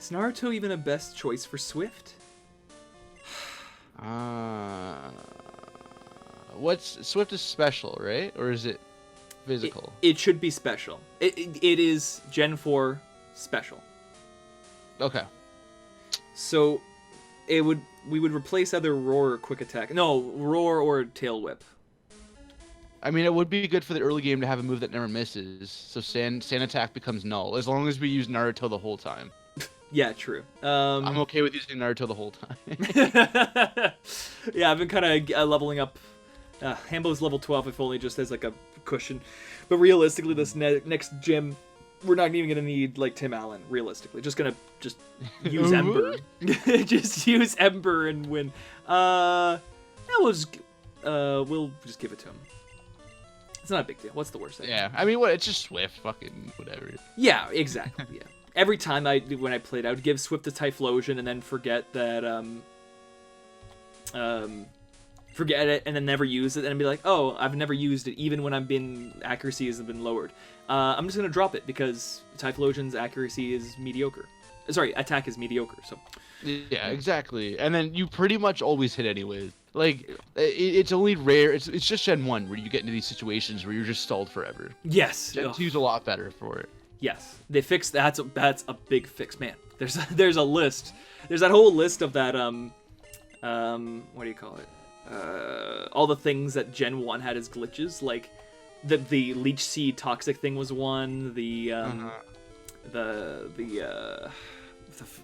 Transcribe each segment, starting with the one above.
Is Naruto even a best choice for Swift? What's Swift is special, right? Or is it physical? It should be special. It is Gen 4 special. Okay. So we would replace either Roar or Quick Attack. No, Roar or Tail Whip. I mean, it would be good for the early game to have a move that never misses, so Sand Attack becomes null, as long as we use Naruto the whole time. Yeah, true. I'm okay with using Naruto the whole time. Yeah, I've been kind of leveling up. Hambo's level 12, if only just as like a cushion. But realistically, this next gym, we're not even going to need like Tim Allen, realistically. Just going to use Ember. Just use Ember and win. Yeah, we'll just give it to him. It's not a big deal. What's the worst thing? Yeah, I mean, what? It's just Swift, fucking whatever. Yeah, exactly. Yeah. Every time when I played, I would give Swift a Typhlosion and then forget that forget it and then never use it and be like, oh, I've never used it even when accuracy has been lowered. I'm just gonna drop it because Typhlosion's accuracy is mediocre. Sorry, attack is mediocre. So. Yeah, exactly. And then you pretty much always hit anyways. Like, it's only rare. It's just Gen 1 where you get into these situations where you're just stalled forever. Yes. Gen 2's a lot better for it. Yes. They fixed that's a big fix, man. There's a list. There's that whole list of that what do you call it? All the things that Gen 1 had as glitches, like the Leech Seed toxic thing was one, the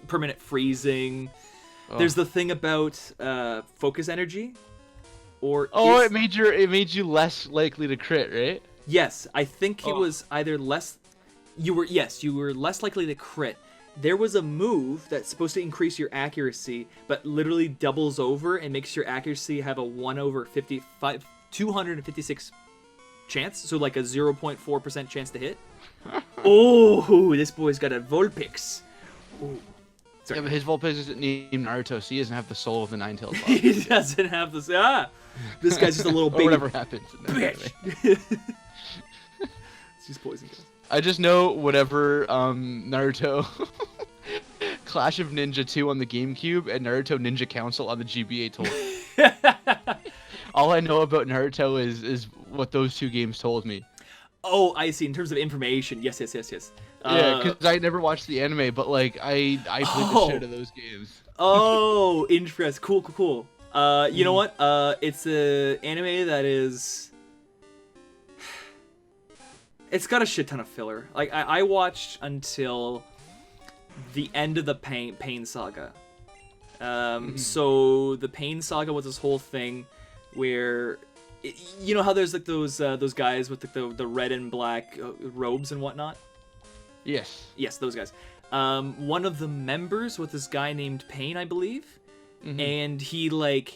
permanent freezing. Oh. There's the thing about focus energy. It made you less likely to crit, right? Yes, I think it was either less. You were less likely to crit. There was a move that's supposed to increase your accuracy, but literally doubles over and makes your accuracy have a 256 chance, so like a 0.4% chance to hit. Oh, this boy's got a Vulpix. Oh. Yeah, but his Vulpix isn't named Naruto, so he doesn't have the soul of the Nine-Tailed Fox. He doesn't have this. This guy's just a little baby. Whatever happens. Bitch. It's just poison gas. I just know whatever Naruto Clash of Ninja 2 on the GameCube and Naruto Ninja Council on the GBA told me. All I know about Naruto is what those two games told me. Oh, I see. In terms of information, yes. Yeah, because I never watched the anime, but like I played the shit out of those games. Oh, interest. Cool. You know what? It's an anime that is. It's got a shit ton of filler. Like I watched until the end of the Pain Saga. So the Pain Saga was this whole thing where, you know how there's like those guys with the red and black robes and whatnot. Yes, those guys. One of the members was this guy named Pain, I believe, and he was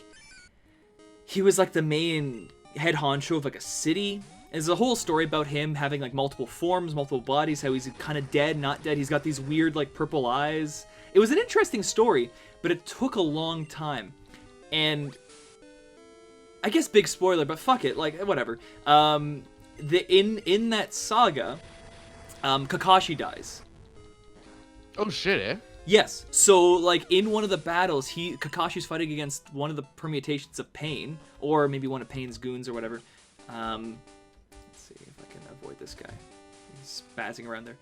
like the main head honcho of like a city. There's a whole story about him having like multiple forms, multiple bodies, how he's kind of dead, not dead. He's got these weird like purple eyes. It was an interesting story, but it took a long time. And I guess big spoiler, but fuck it, like whatever. In that saga, Kakashi dies. Oh shit, eh? Yes. So like in one of the battles, Kakashi's fighting against one of the permutations of Pain, or maybe one of Pain's goons or whatever. Let's see if I can avoid this guy. He's spazzing around there.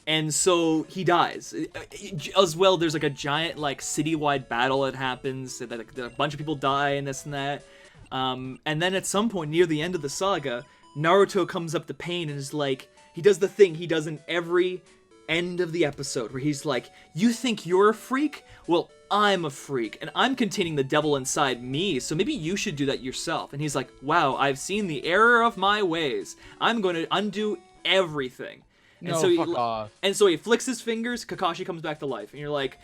And so he dies. As well, there's like a giant like citywide battle that happens. That a bunch of people die and this and that. And then at some point near the end of the saga, Naruto comes up to Pain and is like, he does the thing he does in every end of the episode where he's like, you think you're a freak? Well, I'm a freak, and I'm containing the devil inside me, so maybe you should do that yourself. And he's like, wow, I've seen the error of my ways. I'm going to undo everything. And no, so fuck off. And so he flicks his fingers, Kakashi comes back to life, and you're like,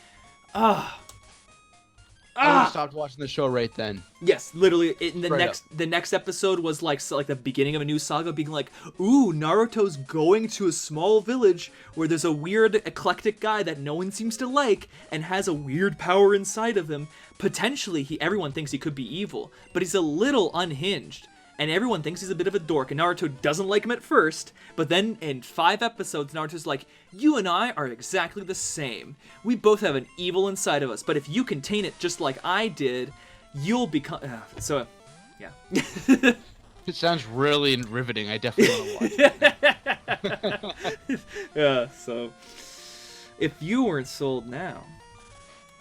I stopped watching the show right then. Yes, literally. The next episode was like the beginning of a new saga, being like, "Ooh, Naruto's going to a small village where there's a weird, eclectic guy that no one seems to like, and has a weird power inside of him. Potentially, everyone thinks he could be evil, but he's a little unhinged." and everyone thinks he's a bit of a dork, and Naruto doesn't like him at first, but then in 5 episodes, Naruto's like, you and I are exactly the same. We both have an evil inside of us, but if you contain it just like I did, you'll become... So, yeah. It sounds really riveting. I definitely want to watch it. Yeah, so... If you weren't sold now...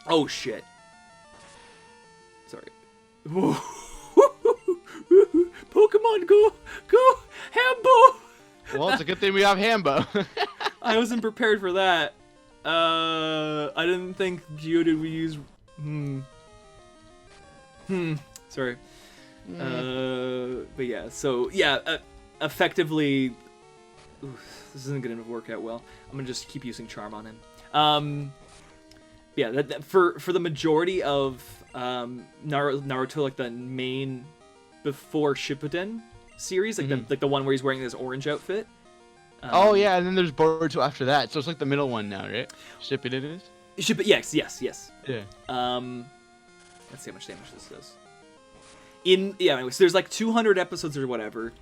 Oh, shit. Sorry. Pokemon Go! Go! Hambo! Well, it's a good thing we have Hambo. I wasn't prepared for that. I didn't think Geodude would use... Sorry. But yeah, so, yeah, effectively... this isn't gonna work out well. I'm gonna just keep using Charm on him. Yeah, for the majority of Naruto, like the main before Shippuden series, like the one where he's wearing this orange outfit. Oh yeah, and then there's Boruto after that, so it's like the middle one now, right? Shippuden is. Yes. Yeah. Let's see how much damage this does. Anyways, there's like 200 episodes or whatever,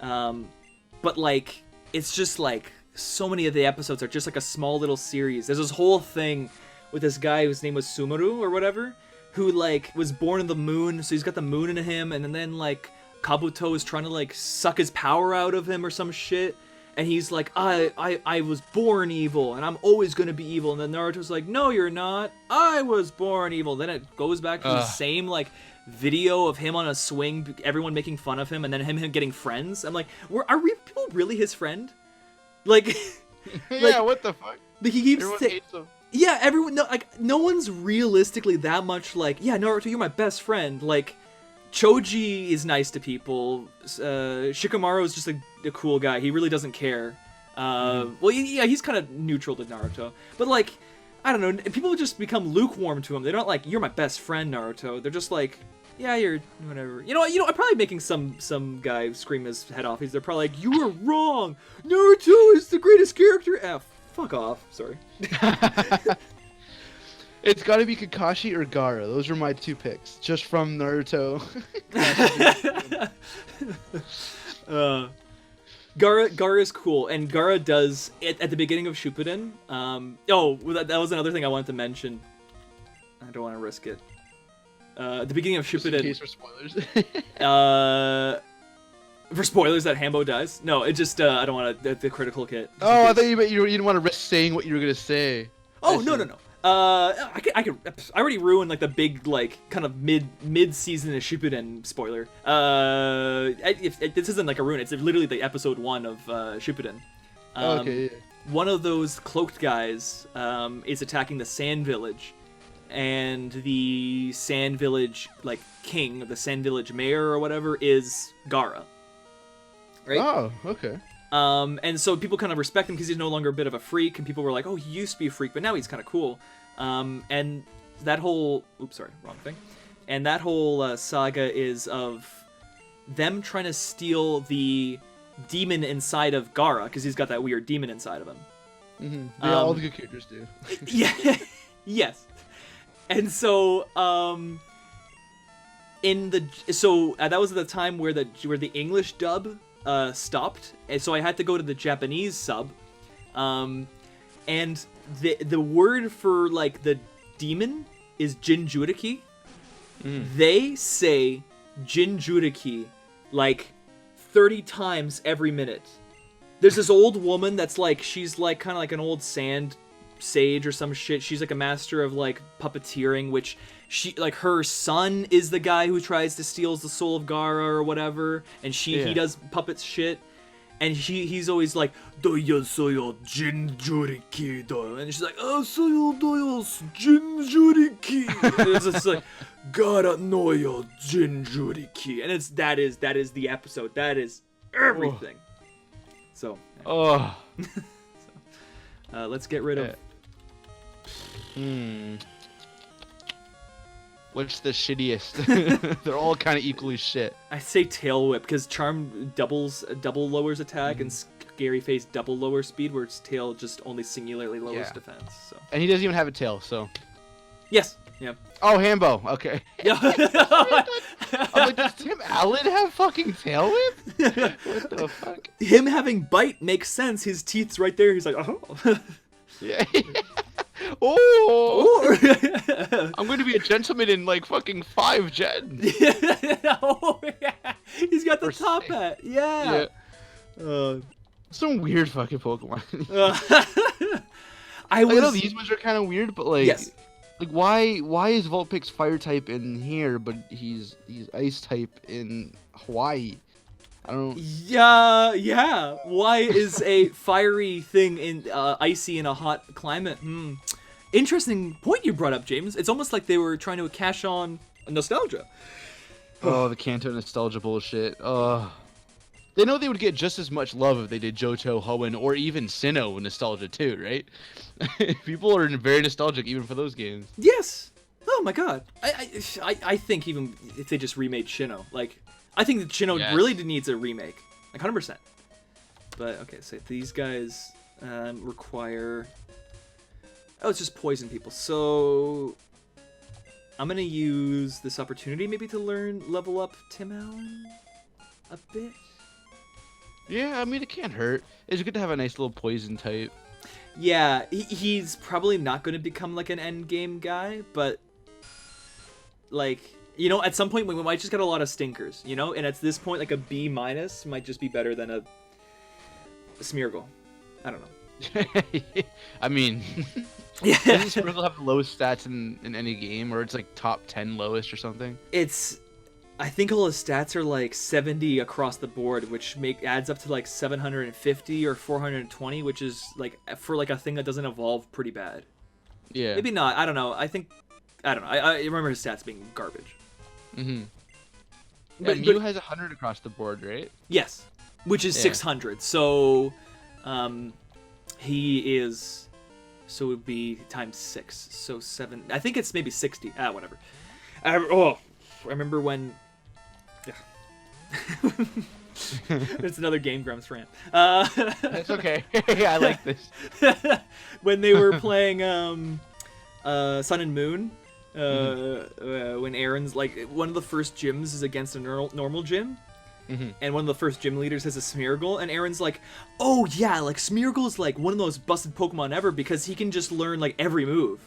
but like it's just like so many of the episodes are just like a small little series. There's this whole thing with this guy whose name was Sumaru or whatever, who like was born in the moon, so he's got the moon in him, and then like Kabuto is trying to like suck his power out of him or some shit, and he's like, I was born evil, and I'm always gonna be evil, and then Naruto's like, no, you're not, I was born evil. Then it goes back to the same like video of him on a swing, everyone making fun of him, and then him getting friends. I'm like, are people really his friend? Like, yeah, what the fuck? Like, he keeps Everyone hates him. Yeah, everyone, no one's realistically that much like, yeah, Naruto, you're my best friend. Like, Choji is nice to people. Shikamaru is just a cool guy. He really doesn't care. Well, yeah, he's kind of neutral to Naruto. But, like, I don't know, people just become lukewarm to him. They're not like, you're my best friend, Naruto. They're just like, yeah, you're whatever. You know, I'm probably making some guy scream his head off. They're probably like, you were wrong. Naruto is the greatest character. Fuck off. Sorry. It's got to be Kakashi or Gaara. Those are my 2 picks, just from Naruto. Gaara is cool, and Gaara does at the beginning of Shippuden. That was another thing I wanted to mention. I don't want to risk it. At the beginning of Shippuden. Just in case for spoilers. For spoilers that Hambo dies? No, it just I don't want the critical hit. Oh, I thought you didn't want to risk saying what you were gonna say. Oh no. I already ruined like the big like kind of mid season of Shippuden spoiler. This isn't like a ruin. It's literally the episode 1 of Shippuden. Okay. Yeah. One of those cloaked guys is attacking the Sand Village, and the Sand Village like king, the Sand Village mayor or whatever, is Gaara. Right? Oh, okay. And so people kind of respect him because he's no longer a bit of a freak, and people were like, oh, he used to be a freak, but now he's kind of cool. And that whole... Oops, sorry, wrong thing. And that whole saga is of them trying to steal the demon inside of Gaara, because he's got that weird demon inside of him. Mm-hmm. Yeah, all the good characters do. Yeah, yes. And so, that was at the time where the English dub stopped, and so I had to go to the Japanese sub, and the word for like the demon is Jinjuriki. They say Jinjuriki like 30 times every minute. There's this old woman that's like, she's like kind of like an old sand sage or some shit. She's like a master of like puppeteering, which she like her son is the guy who tries to steal the soul of Gaara or whatever, and he does puppet shit, and he's always like doyo soyo jinjuriki do, and she's like soyo doyo jinjuriki. It's just like Gaara no yo jinjuriki, and that is the episode. That is everything. So let's get rid of. What's the shittiest? They're all kind of equally shit. I say Tail Whip because Charm double lowers attack, and Scary Face double lowers speed, where its tail just only singularly lowers defense. So. And he doesn't even have a tail, so. Yes. Yep. Oh, Hambo. Okay. Yeah. I'm like, does Tim Allen have fucking tail whip? What the fuck? Him having bite makes sense. His teeth's right there. He's like, oh. Yeah. Oh. Or- I'm going to be a gentleman in like fucking 5 gens. Oh, yeah. He's got the Or top 6. hat. Yeah. Some weird fucking Pokemon. I I was. know these ones are kind of weird, but like, Yes. like why is Vulpix fire type in here, but he's ice type in Hawaii? I don't. Yeah. Why is a fiery thing in icy in a hot climate? Interesting point you brought up, James. It's almost like they were trying to cash on nostalgia. Oh, the Kanto nostalgia bullshit. They know they would get just as much love if they did Johto, Hoenn, or even Sinnoh nostalgia too, right? People are very nostalgic even for those games. Yes. Oh my god. I think even if they just remade Sinnoh, like I think that Sinnoh Yes. really needs a remake, like 100%. But okay, so these guys require. Oh, it's just poison people. So I'm gonna use this opportunity maybe to level up Tim Allen a bit. Yeah, I mean it can't hurt. It's good to have a nice little poison type. Yeah, he's probably not going to become like an end game guy, but like, you know, at some point we might just get a lot of stinkers, you know, and at this point like a B- might just be better than a Smeargle. I don't know. I mean, Yeah, doesn't Sprinkle have the lowest stats in any game, or it's like top 10 lowest or something? I think all his stats are like 70 across the board, which adds up to like 750 or 420, which is like for like a thing that doesn't evolve pretty bad. Yeah. Maybe not. I don't know. I don't know. I remember his stats being garbage. Mm-hmm. But Mew has 100 across the board, right? yes, which is Yeah. 600. So, he is. So it would be times 6. So 7. I think it's maybe 60. Whatever. I remember when. Yeah. It's another Game Grumps rant. That's okay. I like this. When they were playing Sun and Moon, when Aaron's like one of the first gyms is against a normal gym, and one of the first gym leaders has a Smeargle, and Aaron's like, "Oh yeah, like Smeargle is like one of the most busted Pokemon ever because he can just learn like every move,"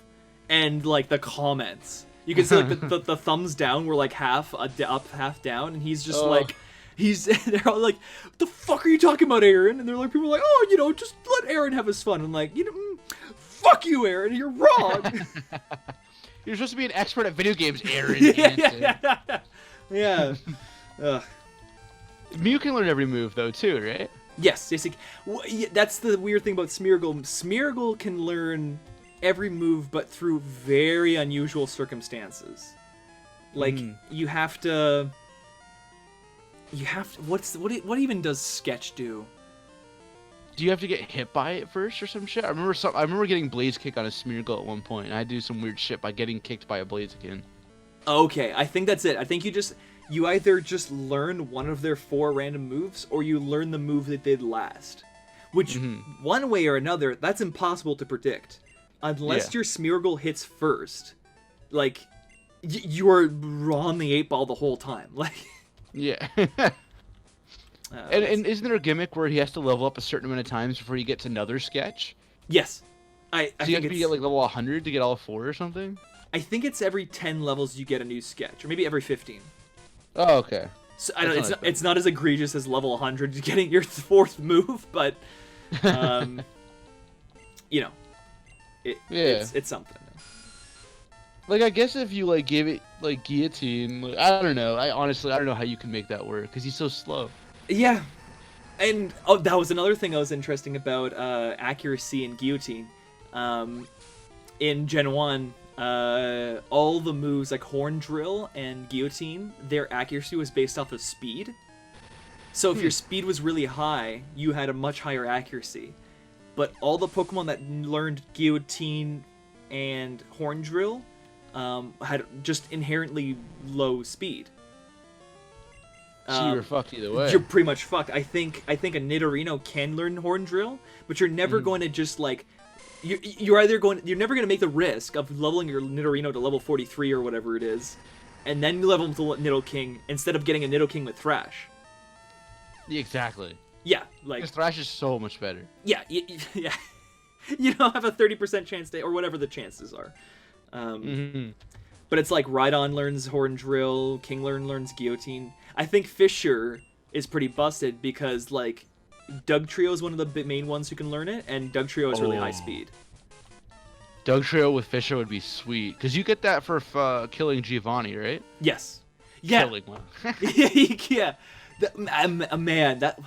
and like the comments. You can see like the thumbs down were like half up, half down, and he's just like, they're all like, "What the fuck are you talking about, Aaron?" And they're like, people are like, "Oh, you know, just let Aaron have his fun." And like, you know, fuck you, Aaron, you're wrong. You're supposed to be an expert at video games, Aaron. Yeah. Mew can learn every move though too, right? Yes. That's the weird thing about Smeargle. Smeargle can learn every move, but through very unusual circumstances. Like you have to. What even does Sketch do? Do you have to get hit by it first or some shit? I remember getting Blaze Kick on a Smeargle at one point, and I do some weird shit by getting kicked by a Blaziken. Okay, I think that's it. I think you either just learn one of their 4 random moves, or you learn the move that did last. Which, one way or another, that's impossible to predict. Unless your Smeargle hits first. Like, you are on the 8 ball the whole time. Like, yeah. And isn't there a gimmick where he has to level up a certain amount of times before he gets another Sketch? yes. I So you have to get like level 100 to get all 4 or something? I think it's every 10 levels you get a new Sketch, or maybe every 15. Oh, okay. So I don't. It's not as egregious as level 100 getting your 4th move, but you know, it's something. Like I guess if you like gave it like Guillotine, like, I don't know. I don't know how you can make that work because he's so slow. Yeah, and that was another thing that was interesting about accuracy in Guillotine. In Gen 1, all the moves like Horn Drill and Guillotine, their accuracy was based off of speed. So if your speed was really high, you had a much higher accuracy. But all the Pokemon that learned Guillotine and Horn Drill had just inherently low speed. So you were fucked either way. You're pretty much fucked. I think a Nidorino can learn Horn Drill, but you're never going to just like you're you're never gonna make the risk of leveling your Nidorino to level 43 or whatever it is, and then you level him to Nidoking instead of getting a Nidoking with Thrash. Exactly. Yeah, like Because Thrash is so much better. yeah, yeah. You don't have a 30% chance to, or whatever the chances are. But it's like Rhydon learns Horn Drill, Kingler learns Guillotine. I think Fissure is pretty busted because like Dugtrio is one of the main ones who can learn it, and Dugtrio is really high speed. Dugtrio with Fissure would be sweet, because you get that for killing Giovanni, right? Yes. Yeah. Killing one. Yeah. Man, that.